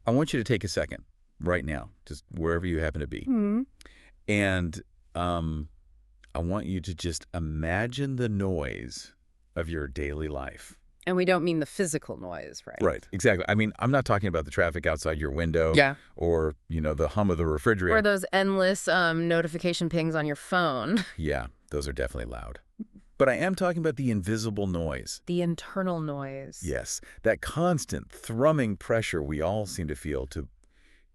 I want you to take a second right now, just wherever you happen to be. Hmm. And I want you to just imagine the noise of your daily life. And we don't mean the physical noise, right? Right, exactly. I mean, I'm not talking about the traffic outside your window Yeah. or, the hum of the refrigerator. Or those endless notification pings on your phone. Yeah, those are definitely loud. But I am talking about the invisible noise. The internal noise. Yes, that constant thrumming pressure we all seem to feel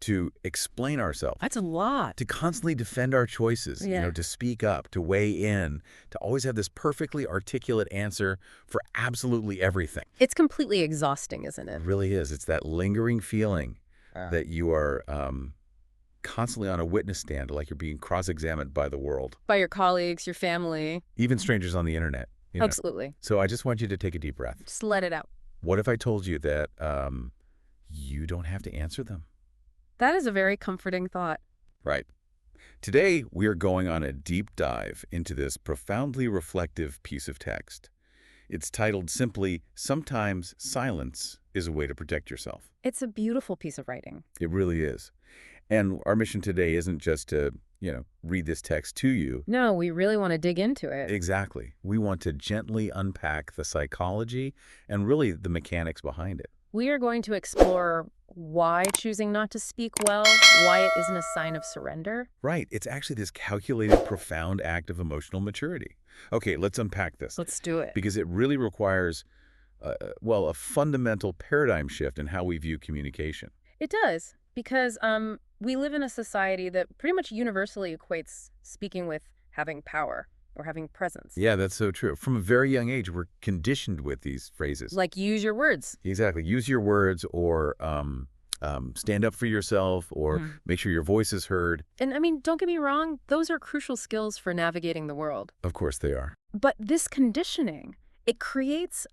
to explain ourselves, That's a lot. to constantly defend our choices, Yeah. to speak up, to weigh in, to always have this perfectly articulate answer for absolutely everything. It's completely exhausting, isn't it? It really is. It's that lingering feeling that you are constantly on a witness stand, like you're being cross-examined by the world, By your colleagues, your family. even strangers on the internet. you know. Absolutely. So I just want you to take a deep breath. Just let it out. What if I told you that you don't have to answer them? That is a very comforting thought. Right. Today, we are going on a deep dive into this profoundly reflective piece of text. It's titled simply, "Sometimes Silence is a Way to Protect Yourself." It's a beautiful piece of writing. It really is. And our mission today isn't just to, read this text to you. No, we really want to dig into it. Exactly. We want to gently unpack the psychology and really the mechanics behind it. We are going to explore why choosing not to speak well, why it isn't a sign of surrender. Right. It's actually this calculated, profound act of emotional maturity. Okay, let's unpack this. Let's do it. Because it really requires, a fundamental paradigm shift in how we view communication. It does, because we live in a society that pretty much universally equates speaking with having power or having presence. Yeah, that's so true. From a very young age, we're conditioned with these phrases. Like, use your words. Exactly. Use your words, or stand up for yourself, or make sure your voice is heard. And I mean, don't get me wrong, those are crucial skills for navigating the world. Of course they are. But this conditioning, it creates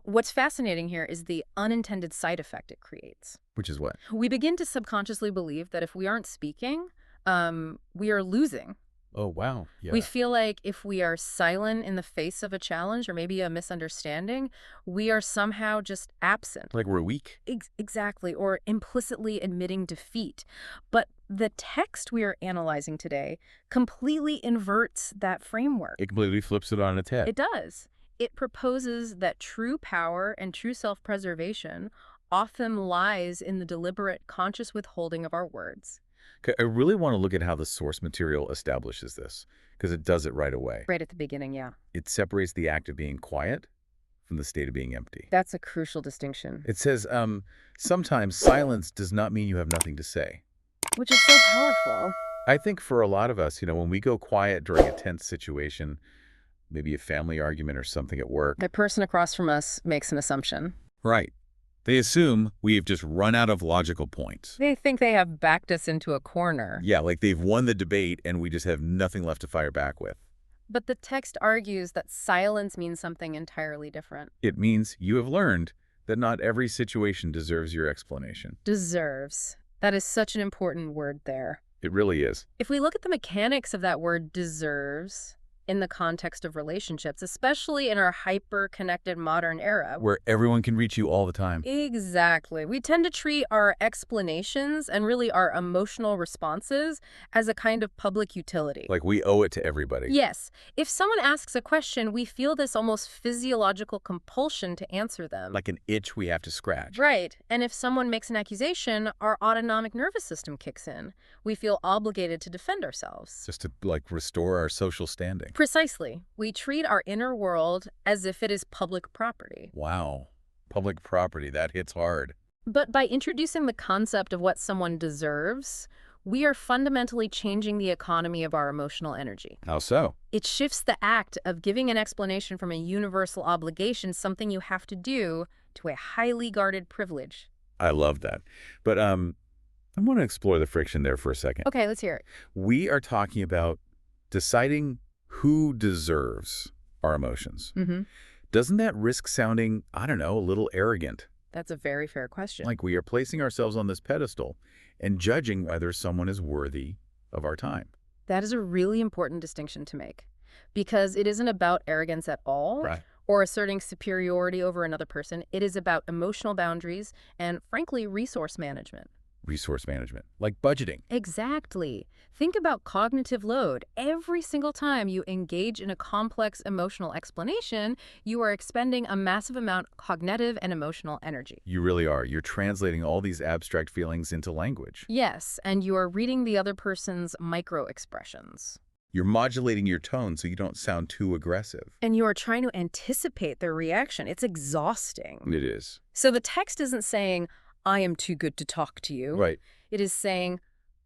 what's fascinating here is the unintended side effect it creates. Which is what? We begin to subconsciously believe that if we aren't speaking, we are losing. Oh, wow. Yeah. We feel like if we are silent in the face of a challenge or maybe a misunderstanding, we are somehow just absent. Like we're weak. Exactly, or implicitly admitting defeat. But the text we are analyzing today completely inverts that framework. It completely flips it on its head. It does. It proposes that true power and true self-preservation often lies in the deliberate, conscious withholding of our words. Okay, I really want to look at how the source material establishes this, because it does it right away. Right at the beginning, yeah. It separates the act of being quiet from the state of being empty. That's a crucial distinction. It says, sometimes silence does not mean you have nothing to say. Which is so powerful. I think for a lot of us, when we go quiet during a tense situation, maybe a family argument or something at work. The person across from us makes an assumption. Right. They assume we've just run out of logical points. They think they have backed us into a corner. Yeah, like they've won the debate and we just have nothing left to fire back with. But the text argues that silence means something entirely different. It means you have learned that not every situation deserves your explanation. Deserves. That is such an important word there. It really is. If we look at the mechanics of that word deserves in the context of relationships, especially in our hyper-connected modern era. Where everyone can reach you all the time. Exactly. We tend to treat our explanations and really our emotional responses as a kind of public utility. Like we owe it to everybody. Yes. If someone asks a question, we feel this almost physiological compulsion to answer them. Like an itch we have to scratch. Right. And if someone makes an accusation, our autonomic nervous system kicks in. We feel obligated to defend ourselves. Just to, restore our social standing. Precisely. We treat our inner world as if it is public property. Wow. Public property, that hits hard. But by introducing the concept of what someone deserves, we are fundamentally changing the economy of our emotional energy. How so? It shifts the act of giving an explanation from a universal obligation, something you have to do, to a highly guarded privilege. I love that. But I want to explore the friction there for a second. Okay, let's hear it. We are talking about deciding who deserves our emotions. Doesn't that risk sounding, I don't know, a little arrogant? That's a very fair question. Like we are placing ourselves on this pedestal and judging whether someone is worthy of our time. That is a really important distinction to make, because it isn't about arrogance at all. Right. or asserting superiority over another person. It is about emotional boundaries and, frankly, resource management. Resource management, like budgeting. Exactly. Think about cognitive load. Every single time you engage in a complex emotional explanation, you are expending a massive amount of cognitive and emotional energy. You really are. You're translating all these abstract feelings into language. Yes, and you are reading the other person's micro-expressions. You're modulating your tone so you don't sound too aggressive. And you are trying to anticipate their reaction. It's exhausting. It is. So the text isn't saying, I am too good to talk to you. Right. It is saying,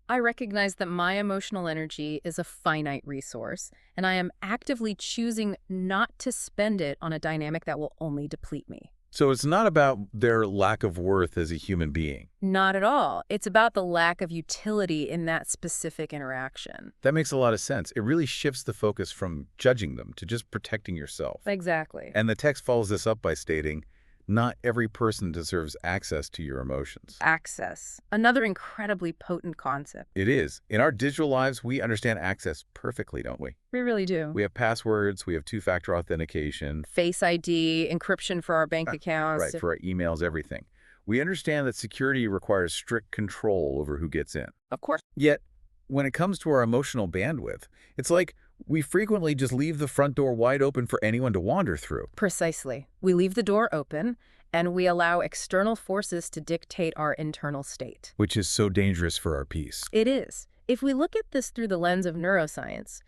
I recognize that my emotional energy is a finite resource, and I am actively choosing not to spend it on a dynamic that will only deplete me. So it's not about their lack of worth as a human being. Not at all. It's about the lack of utility in that specific interaction. That makes a lot of sense. It really shifts the focus from judging them to just protecting yourself. Exactly. And the text follows this up by stating, not every person deserves access to your emotions. Access. Another incredibly potent concept. It is. In our digital lives, we understand access perfectly, don't we? We really do. We have passwords, we have two-factor authentication. Face ID, encryption for our bank accounts. Right, for our emails, everything. We understand that security requires strict control over who gets in. Of course. Yet, when it comes to our emotional bandwidth, it's like we frequently just leave the front door wide open for anyone to wander through. Precisely. We leave the door open, and we allow external forces to dictate our internal state. Which is so dangerous for our peace. It is. If we look at this through the lens of neuroscience,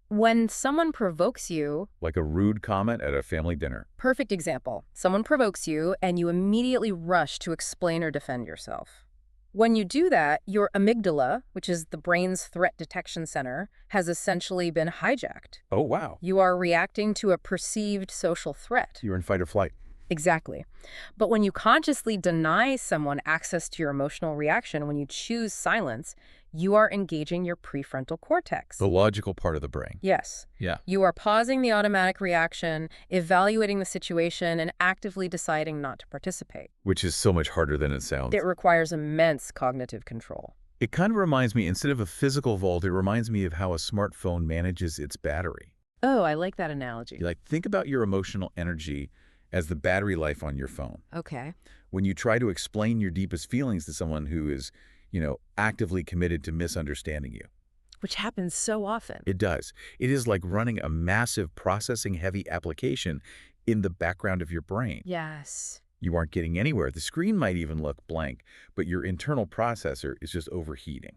when someone provokes you, Like a rude comment at a family dinner. perfect example, someone provokes you and you immediately rush to explain or defend yourself. When you do that, your amygdala, which is the brain's threat detection center, has essentially been hijacked. Oh, wow. You are reacting to a perceived social threat. You're in fight or flight. Exactly. But when you consciously deny someone access to your emotional reaction, when you choose silence, you are engaging your prefrontal cortex. The logical part of the brain. Yes. Yeah. You are pausing the automatic reaction, evaluating the situation, and actively deciding not to participate. Which is so much harder than it sounds. It requires immense cognitive control. It kind of reminds me, instead of a physical vault, it reminds me of how a smartphone manages its battery. Oh, I like that analogy. Like, think about your emotional energy as the battery life on your phone. Okay. When you try to explain your deepest feelings to someone who is, actively committed to misunderstanding you. Which happens so often. It does. It is like running a massive processing-heavy application in the background of your brain. Yes. You aren't getting anywhere. The screen might even look blank, but your internal processor is just overheating.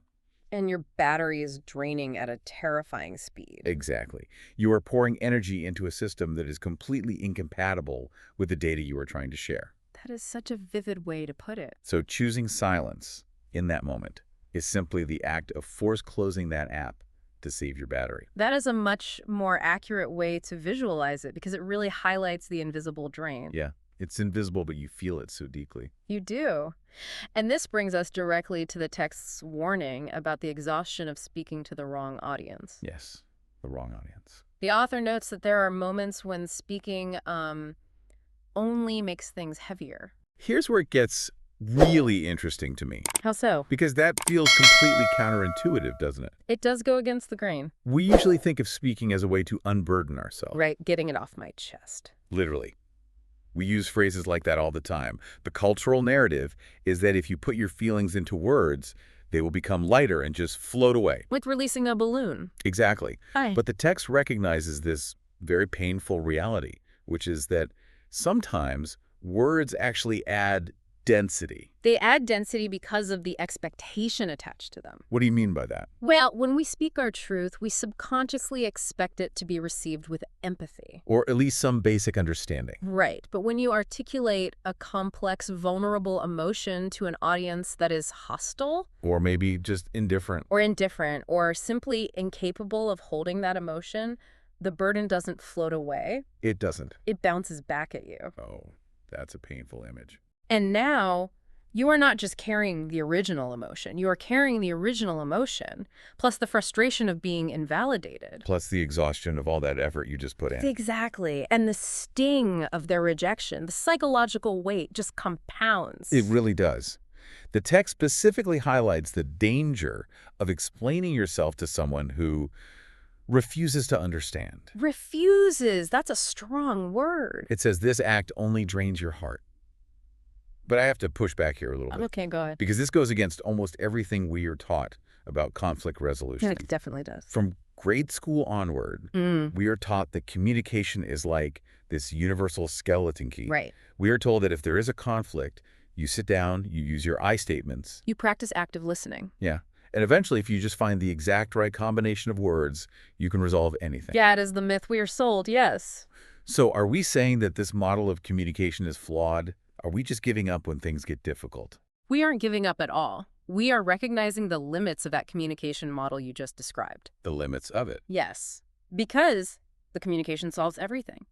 And your battery is draining at a terrifying speed. Exactly. You are pouring energy into a system that is completely incompatible with the data you are trying to share. That is such a vivid way to put it. So choosing silence in that moment is simply the act of force closing that app to save your battery. That is a much more accurate way to visualize it because it really highlights the invisible drain. Yeah, it's invisible, but you feel it so deeply. You do. And this brings us directly to the text's warning about the exhaustion of speaking to the wrong audience. Yes, the wrong audience. The author notes that there are moments when speaking only makes things heavier. Here's where it gets really interesting to me. How so? Because that feels completely counterintuitive, doesn't it? It does go against the grain. We usually think of speaking as a way to unburden ourselves. Right, getting it off my chest. Literally. We use phrases like that all the time. The cultural narrative is that if you put your feelings into words, they will become lighter and just float away. Like releasing a balloon. Exactly. Hi. But the text recognizes this very painful reality, which is that sometimes words actually add density. They add density because of the expectation attached to them. What do you mean by that? Well, when we speak our truth, we subconsciously expect it to be received with empathy. Or at least some basic understanding. Right. But when you articulate a complex, vulnerable emotion to an audience that is hostile, Or maybe just indifferent. or indifferent, or simply incapable of holding that emotion, the burden doesn't float away. It doesn't. It bounces back at you. Oh, that's a painful image. And now, you are not just carrying the original emotion. You are carrying the original emotion, plus the frustration of being invalidated. Plus the exhaustion of all that effort you just put in. Exactly. And the sting of their rejection, the psychological weight just compounds. It really does. The text specifically highlights the danger of explaining yourself to someone who refuses to understand. Refuses. That's a strong word. It says this act only drains your heart. But I have to push back here a little bit. Okay, go ahead. Because this goes against almost everything we are taught about conflict resolution. It definitely does. From grade school onward, we are taught that communication is like this universal skeleton key. Right. We are told that if there is a conflict, you sit down, you use your I statements. You practice active listening. Yeah. And eventually, if you just find the exact right combination of words, you can resolve anything. Yeah, it is the myth we are sold, yes. So are we saying that this model of communication is flawed? Are we just giving up when things get difficult? We aren't giving up at all. We are recognizing the limits of that communication model you just described. The limits of it. Yes, because the communication solves everything.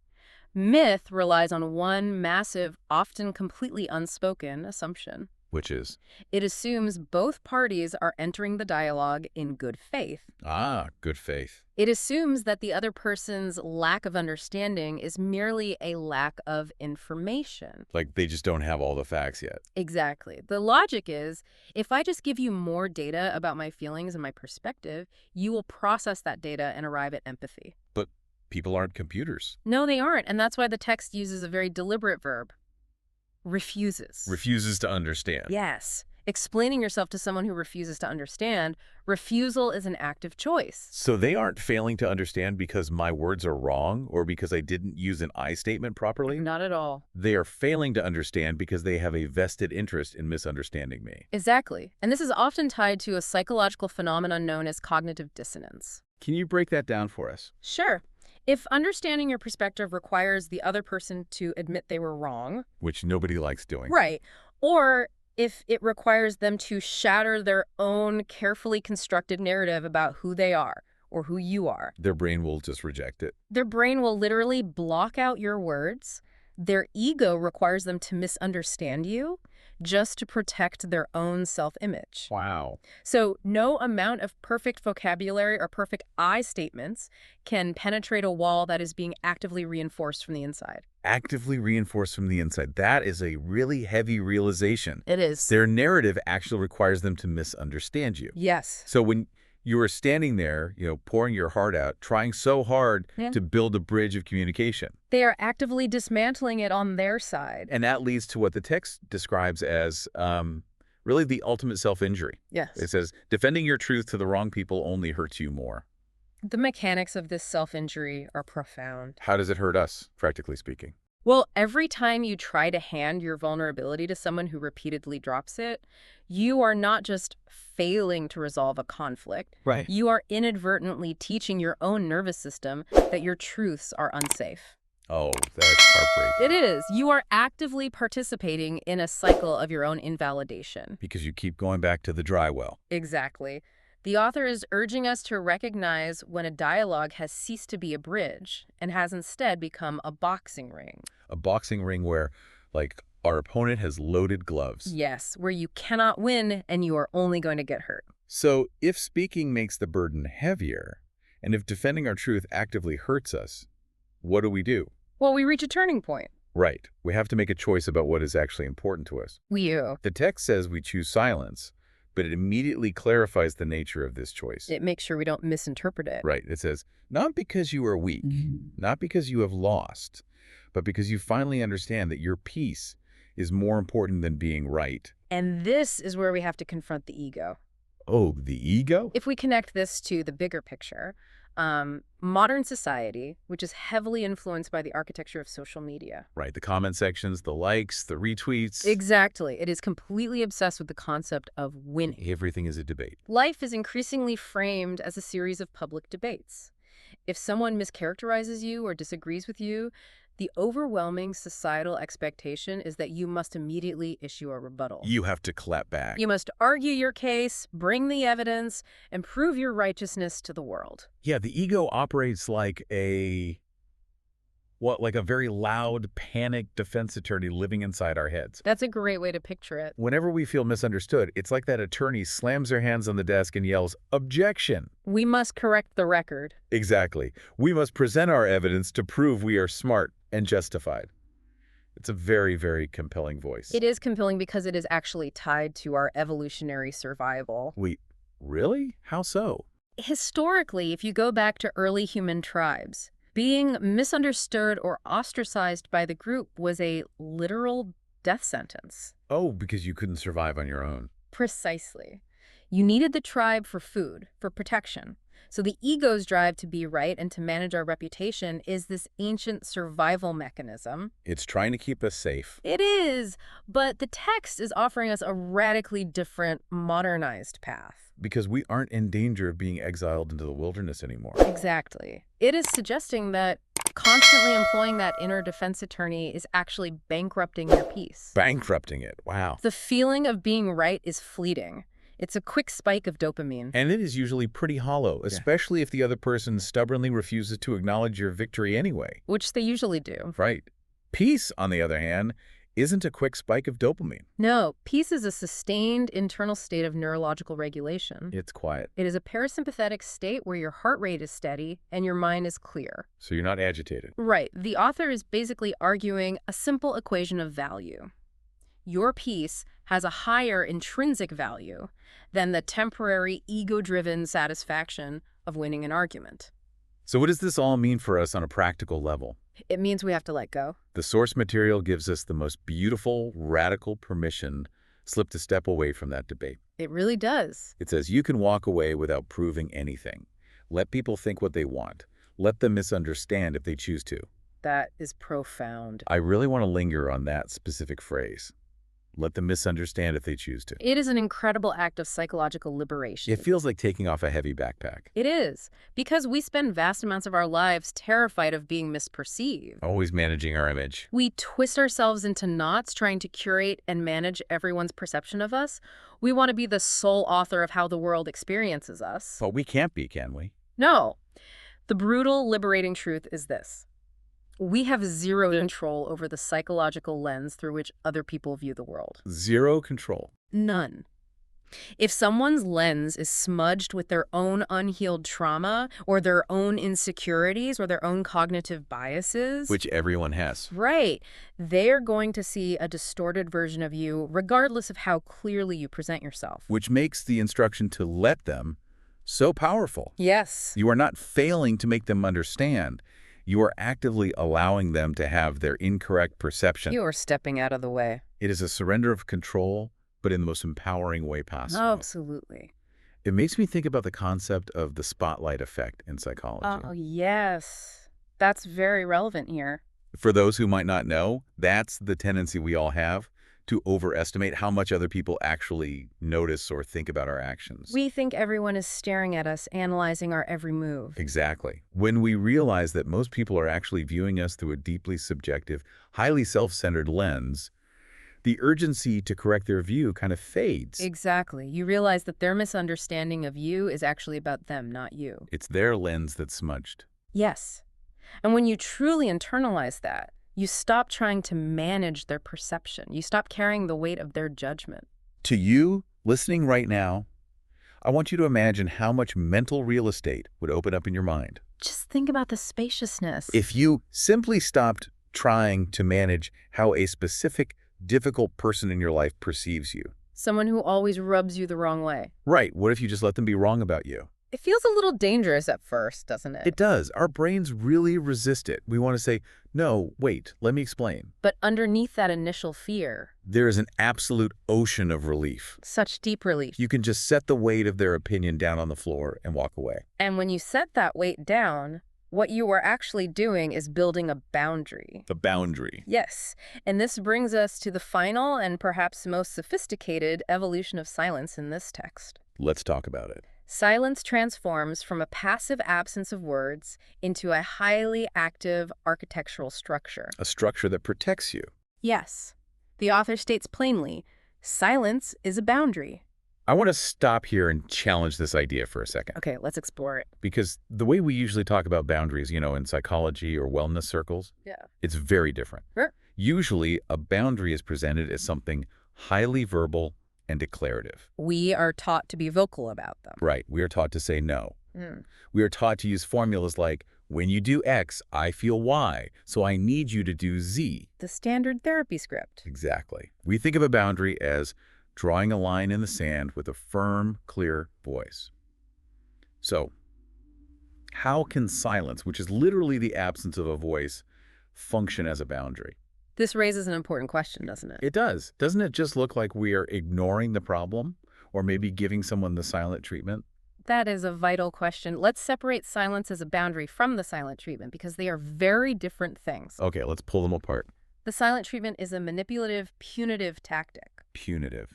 Myth relies on one massive, often completely unspoken assumption. Which is? It assumes both parties are entering the dialogue in good faith. Ah, good faith. It assumes that the other person's lack of understanding is merely a lack of information. Like they just don't have all the facts yet. Exactly. The logic is, if I just give you more data about my feelings and my perspective, you will process that data and arrive at empathy. But people aren't computers. No, they aren't, and that's why the text uses a very deliberate verb. Refuses. Refuses to understand. Yes. Explaining yourself to someone who refuses to understand, refusal is an active choice. So they aren't failing to understand because my words are wrong or because I didn't use an I statement properly? Not at all. They are failing to understand because they have a vested interest in misunderstanding me. Exactly. And this is often tied to a psychological phenomenon known as cognitive dissonance. Can you break that down for us? Sure. If understanding your perspective requires the other person to admit they were wrong, Which nobody likes doing. right, or if it requires them to shatter their own carefully constructed narrative about who they are or who you are, Their brain will just reject it. their brain will literally block out your words. Their ego requires them to misunderstand you just to protect their own self-image. Wow. So no amount of perfect vocabulary or perfect I statements can penetrate a wall that is being actively reinforced from the inside. Actively reinforced from the inside. That is a really heavy realization. It is. Their narrative actually requires them to misunderstand you. Yes. So when you are standing there, pouring your heart out, trying so hard to build a bridge of communication. They are actively dismantling it on their side. And that leads to what the text describes as really the ultimate self-injury. Yes. It says, defending your truth to the wrong people only hurts you more. The mechanics of this self-injury are profound. How does it hurt us, practically speaking? Well, every time you try to hand your vulnerability to someone who repeatedly drops it, you are not just failing to resolve a conflict. Right. You are inadvertently teaching your own nervous system that your truths are unsafe. Oh, that's heartbreaking. It is. You are actively participating in a cycle of your own invalidation. Because you keep going back to the dry well. Exactly. The author is urging us to recognize when a dialogue has ceased to be a bridge and has instead become a boxing ring. A boxing ring where, like, our opponent has loaded gloves. Yes, where you cannot win and you are only going to get hurt. So if speaking makes the burden heavier, and if defending our truth actively hurts us, what do we do? Well, we reach a turning point. Right. We have to make a choice about what is actually important to us. You. The text says we choose silence, but it immediately clarifies the nature of this choice. It makes sure we don't misinterpret it. Right. It says, not because you are weak, not because you have lost, but because you finally understand that your peace is more important than being right. And this is where we have to confront the ego. Oh, the ego? If we connect this to the bigger picture, modern society, which is heavily influenced by the architecture of social media. Right, the comment sections, the likes, the retweets. Exactly. It is completely obsessed with the concept of winning. Everything is a debate. Life is increasingly framed as a series of public debates. If someone mischaracterizes you or disagrees with you, the overwhelming societal expectation is that you must immediately issue a rebuttal. You have to clap back. You must argue your case, bring the evidence, and prove your righteousness to the world. Yeah, the ego operates like a very loud, panicked defense attorney living inside our heads. That's a great way to picture it. Whenever we feel misunderstood, it's like that attorney slams their hands on the desk and yells, "Objection!" We must correct the record. Exactly. We must present our evidence to prove we are smart and justified. It's a very, very compelling voice. It is compelling because it is actually tied to our evolutionary survival. Wait, really? How so? Historically, if you go back to early human tribes, being misunderstood or ostracized by the group was a literal death sentence. Oh, because you couldn't survive on your own. Precisely. You needed the tribe for food, for protection. So the ego's drive to be right and to manage our reputation is this ancient survival mechanism. It's trying to keep us safe. It is, but the text is offering us a radically different, modernized path. Because we aren't in danger of being exiled into the wilderness anymore. Exactly. It is suggesting that constantly employing that inner defense attorney is actually bankrupting your peace. Bankrupting it. Wow. The feeling of being right is fleeting. It's a quick spike of dopamine. And it is usually pretty hollow, especially if the other person stubbornly refuses to acknowledge your victory anyway. Which they usually do. Right. Peace, on the other hand, isn't a quick spike of dopamine. No, peace is a sustained internal state of neurological regulation. It's quiet. It is a parasympathetic state where your heart rate is steady and your mind is clear. So you're not agitated. Right. The author is basically arguing a simple equation of value. Your peace has a higher intrinsic value than the temporary ego-driven satisfaction of winning an argument. So what does this all mean for us on a practical level? It means we have to let go. The source material gives us the most beautiful, radical permission slip to step away from that debate. It really does. It says you can walk away without proving anything. Let people think what they want. Let them misunderstand if they choose to. That is profound. I really want to linger on that specific phrase. Let them misunderstand if they choose to. It is an incredible act of psychological liberation. It feels like taking off a heavy backpack. It is, because we spend vast amounts of our lives terrified of being misperceived. Always managing our image. We twist ourselves into knots trying to curate and manage everyone's perception of us. We want to be the sole author of how the world experiences us. But we can't be, can we? No. The brutal, liberating truth is this. We have zero control over the psychological lens through which other people view the world. Zero control. None. If someone's lens is smudged with their own unhealed trauma or their own insecurities or their own cognitive biases, Which everyone has. right, they're going to see a distorted version of you regardless of how clearly you present yourself. Which makes the instruction to let them so powerful. Yes. You are not failing to make them understand. You are actively allowing them to have their incorrect perception. You are stepping out of the way. It is a surrender of control, but in the most empowering way possible. Absolutely. It makes me think about the concept of the spotlight effect in psychology. Oh, yes. That's very relevant here. For those who might not know, that's the tendency we all have to overestimate how much other people actually notice or think about our actions. We think everyone is staring at us, analyzing our every move. Exactly. When we realize that most people are actually viewing us through a deeply subjective, highly self-centered lens, the urgency to correct their view kind of fades. Exactly. You realize that their misunderstanding of you is actually about them, not you. It's their lens that's smudged. Yes. And when you truly internalize that, you stop trying to manage their perception. You stop carrying the weight of their judgment. To you, listening right now, I want you to imagine how much mental real estate would open up in your mind. Just think about the spaciousness. If you simply stopped trying to manage how a specific, difficult person in your life perceives you. Someone who always rubs you the wrong way. Right. What if you just let them be wrong about you? It feels a little dangerous at first, doesn't it? It does. Our brains really resist it. We want to say, no, wait, let me explain. But underneath that initial fear, There is an absolute ocean of relief. such deep relief. You can just set the weight of their opinion down on the floor and walk away. And when you set that weight down, what you are actually doing is building a boundary. The boundary. Yes, and this brings us to the final and perhaps most sophisticated evolution of silence in this text. Let's talk about it. Silence transforms from a passive absence of words into a highly active architectural structure. A structure that protects you. Yes, the author states plainly, silence is a boundary. I want to stop here and challenge this idea for a second. Okay, let's explore it. Because the way we usually talk about boundaries, in psychology or wellness circles, Yeah. it's very different. Sure. Usually, a boundary is presented as something highly verbal and declarative. We are taught to be vocal about them. Right. We are taught to say no. Mm. We are taught to use formulas like, when you do X, I feel Y, so I need you to do Z. The standard therapy script. Exactly. We think of a boundary as drawing a line in the sand with a firm, clear voice. So, how can silence, which is literally the absence of a voice, function as a boundary? This raises an important question, doesn't it? It does. Doesn't it just look like we are ignoring the problem or maybe giving someone the silent treatment? That is a vital question. Let's separate silence as a boundary from the silent treatment because they are very different things. Okay, let's pull them apart. The silent treatment is a manipulative, punitive tactic. Punitive.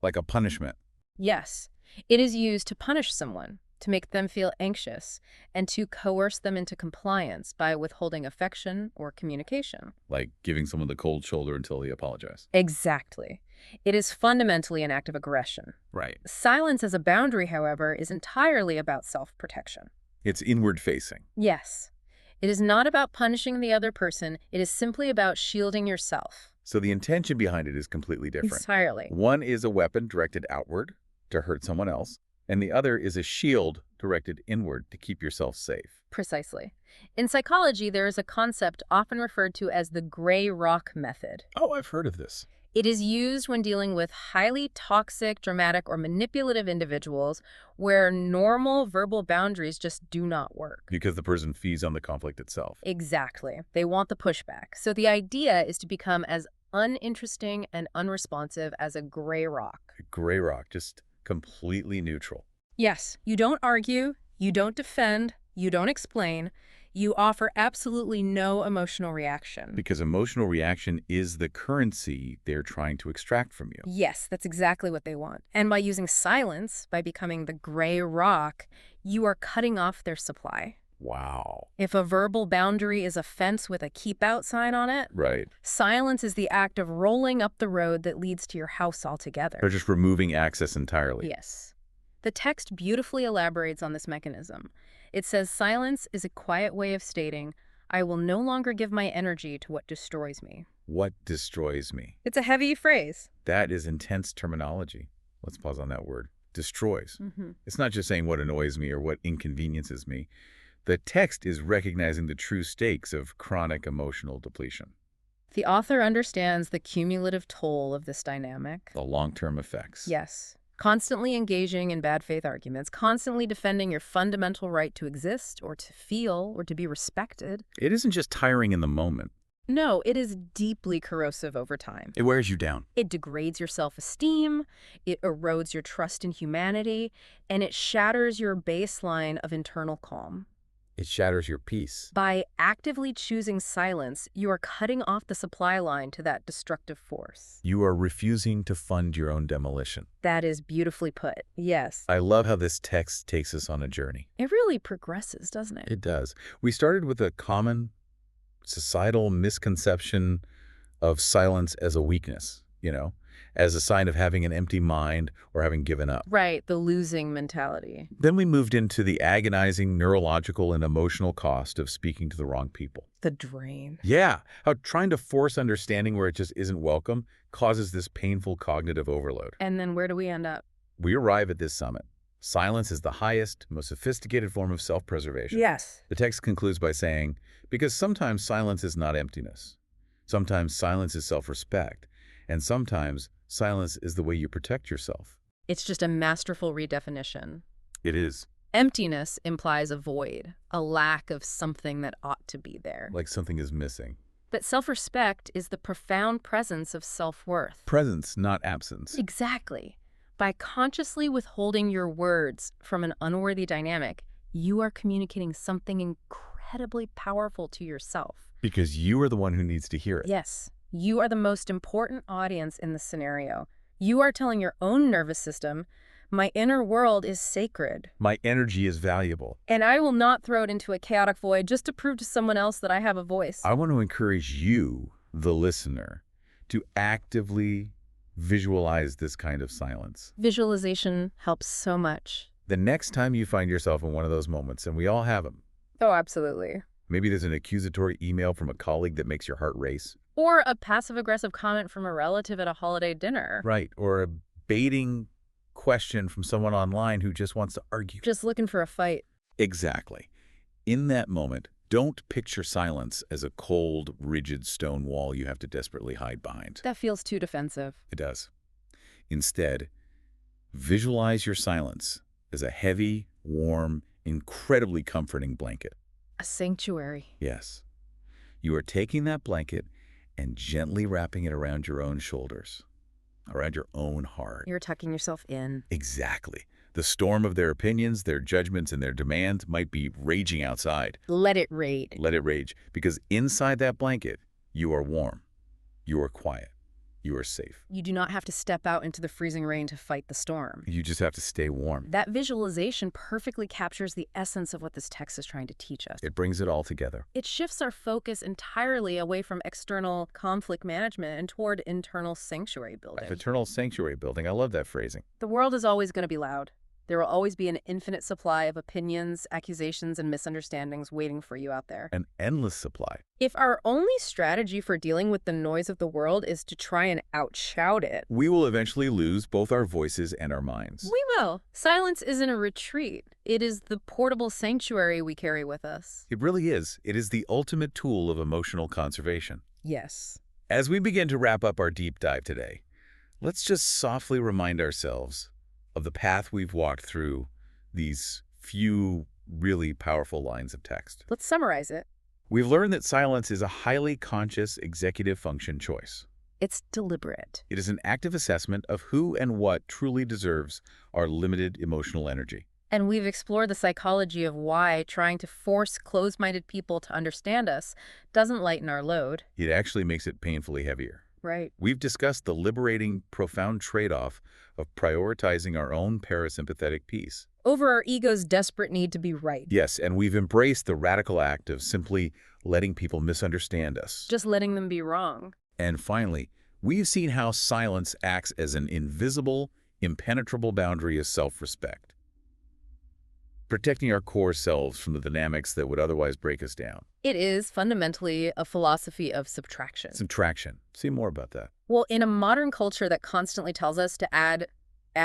Like a punishment. Yes, it is used to punish someone, to make them feel anxious, and to coerce them into compliance by withholding affection or communication. Like giving someone the cold shoulder until they apologize. Exactly. It is fundamentally an act of aggression. Right. Silence as a boundary, however, is entirely about self-protection. It's inward facing. Yes. It is not about punishing the other person. It is simply about shielding yourself. So the intention behind it is completely different. Entirely. One is a weapon directed outward to hurt someone else, and the other is a shield directed inward to keep yourself safe. Precisely. In psychology, there is a concept often referred to as the gray rock method. Oh, I've heard of this. It is used when dealing with highly toxic, dramatic, or manipulative individuals where normal verbal boundaries just do not work. Because the person feeds on the conflict itself. Exactly. They want the pushback. So the idea is to become as uninteresting and unresponsive as a gray rock. Gray rock, just completely neutral. Yes, you don't argue, you don't defend, you don't explain, you offer absolutely no emotional reaction. Because emotional reaction is the currency they're trying to extract from you. Yes, that's exactly what they want. And by using silence, by becoming the gray rock, you are cutting off their supply. Wow. If a verbal boundary is a fence with a keep out sign on it, Right. silence is the act of rolling up the road that leads to your house altogether. They're just removing access entirely. Yes. The text beautifully elaborates on this mechanism. It says silence is a quiet way of stating, I will no longer give my energy to what destroys me. What destroys me? It's a heavy phrase. That is intense terminology. Let's pause on that word. Destroys. It's not just saying what annoys me or what inconveniences me. The text is recognizing the true stakes of chronic emotional depletion. The author understands the cumulative toll of this dynamic. The long-term effects. Yes. Constantly engaging in bad faith arguments, constantly defending your fundamental right to exist or to feel or to be respected. It isn't just tiring in the moment. No, it is deeply corrosive over time. It wears you down. It degrades your self-esteem, it erodes your trust in humanity, and it shatters your baseline of internal calm. It shatters your peace. By actively choosing silence, you are cutting off the supply line to that destructive force. You are refusing to fund your own demolition. That is beautifully put. Yes. I love how this text takes us on a journey. It really progresses, doesn't it? It does. We started with a common societal misconception of silence as a weakness, as a sign of having an empty mind or having given up. Right, the losing mentality. Then we moved into the agonizing neurological and emotional cost of speaking to the wrong people. The drain. Yeah, how trying to force understanding where it just isn't welcome causes this painful cognitive overload. And then where do we end up? We arrive at this summit. Silence is the highest, most sophisticated form of self-preservation. Yes. The text concludes by saying, because sometimes silence is not emptiness. Sometimes silence is self-respect. And sometimes silence is the way you protect yourself. It's just a masterful redefinition. It is. Emptiness implies a void, a lack of something that ought to be there. Like something is missing. But self-respect is the profound presence of self-worth. Presence, not absence. Exactly. By consciously withholding your words from an unworthy dynamic, you are communicating something incredibly powerful to yourself. Because you are the one who needs to hear it. Yes. You are the most important audience in the scenario. You are telling your own nervous system, my inner world is sacred. My energy is valuable. And I will not throw it into a chaotic void just to prove to someone else that I have a voice. I want to encourage you, the listener, to actively visualize this kind of silence. Visualization helps so much. The next time you find yourself in one of those moments, and we all have them. Oh, absolutely. Maybe there's an accusatory email from a colleague that makes your heart race. Or a passive-aggressive comment from a relative at a holiday dinner. Right, or a baiting question from someone online who just wants to argue. Just looking for a fight. Exactly. In that moment, don't picture silence as a cold, rigid stone wall you have to desperately hide behind. That feels too defensive. It does. Instead, visualize your silence as a heavy, warm, incredibly comforting blanket. A sanctuary. Yes. You are taking that blanket and gently wrapping it around your own shoulders, around your own heart. You're tucking yourself in. Exactly. The storm of their opinions, their judgments, and their demands might be raging outside. Let it raid. Let it rage, because inside that blanket, you are warm, you are quiet, you are safe. You do not have to step out into the freezing rain to fight the storm. You just have to stay warm. That visualization perfectly captures the essence of what this text is trying to teach us. It brings it all together. It shifts our focus entirely away from external conflict management and toward internal sanctuary building. Eternal sanctuary building. I love that phrasing. The world is always going to be loud. There will always be an infinite supply of opinions, accusations, and misunderstandings waiting for you out there. An endless supply. If our only strategy for dealing with the noise of the world is to try and outshout it, We will eventually lose both our voices and our minds. we will. Silence isn't a retreat. It is the portable sanctuary we carry with us. It really is. It is the ultimate tool of emotional conservation. Yes. As we begin to wrap up our deep dive today, let's just softly remind ourselves of the path we've walked through these few really powerful lines of text. Let's summarize it. We've learned that silence is a highly conscious executive function choice. It's deliberate. It is an active assessment of who and what truly deserves our limited emotional energy. And we've explored the psychology of why trying to force closed-minded people to understand us doesn't lighten our load. It actually makes it painfully heavier. Right. We've discussed the liberating, profound trade-off of prioritizing our own parasympathetic peace. Over our ego's desperate need to be right. Yes, and we've embraced the radical act of simply letting people misunderstand us. Just letting them be wrong. And finally, we've seen how silence acts as an invisible, impenetrable boundary of self-respect, protecting our core selves from the dynamics that would otherwise break us down. It is fundamentally a philosophy of subtraction. Subtraction. Say more about that. Well, in a modern culture that constantly tells us to add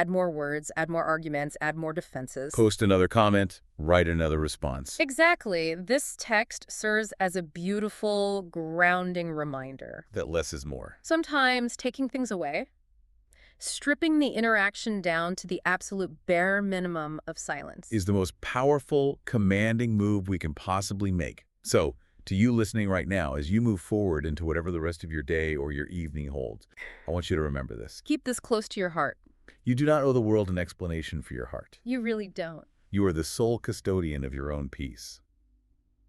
more words, add more arguments, add more defenses. Post another comment, write another response. Exactly. This text serves as a beautiful, grounding reminder. That less is more. Sometimes taking things away, stripping the interaction down to the absolute bare minimum of silence. Is the most powerful, commanding move we can possibly make. So, to you listening right now, as you move forward into whatever the rest of your day or your evening holds, I want you to remember this. Keep this close to your heart. You do not owe the world an explanation for your heart. You really don't. You are the sole custodian of your own peace.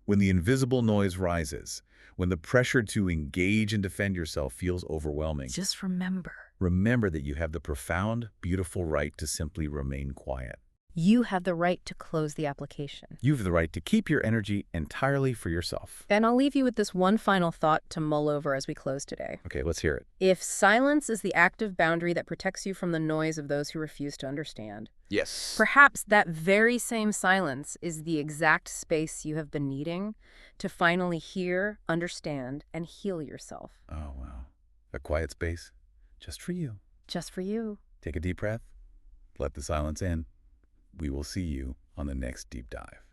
When the invisible noise rises, when the pressure to engage and defend yourself feels overwhelming, Just remember. remember that you have the profound, beautiful right to simply remain quiet. You have the right to close the application. You have the right to keep your energy entirely for yourself. And I'll leave you with this one final thought to mull over as we close today. Okay, let's hear it. If silence is the active boundary that protects you from the noise of those who refuse to understand, Yes. perhaps that very same silence is the exact space you have been needing to finally hear, understand, and heal yourself. Oh, wow. A quiet space just for you. Just for you. Take a deep breath. Let the silence in. We will see you on the next deep dive.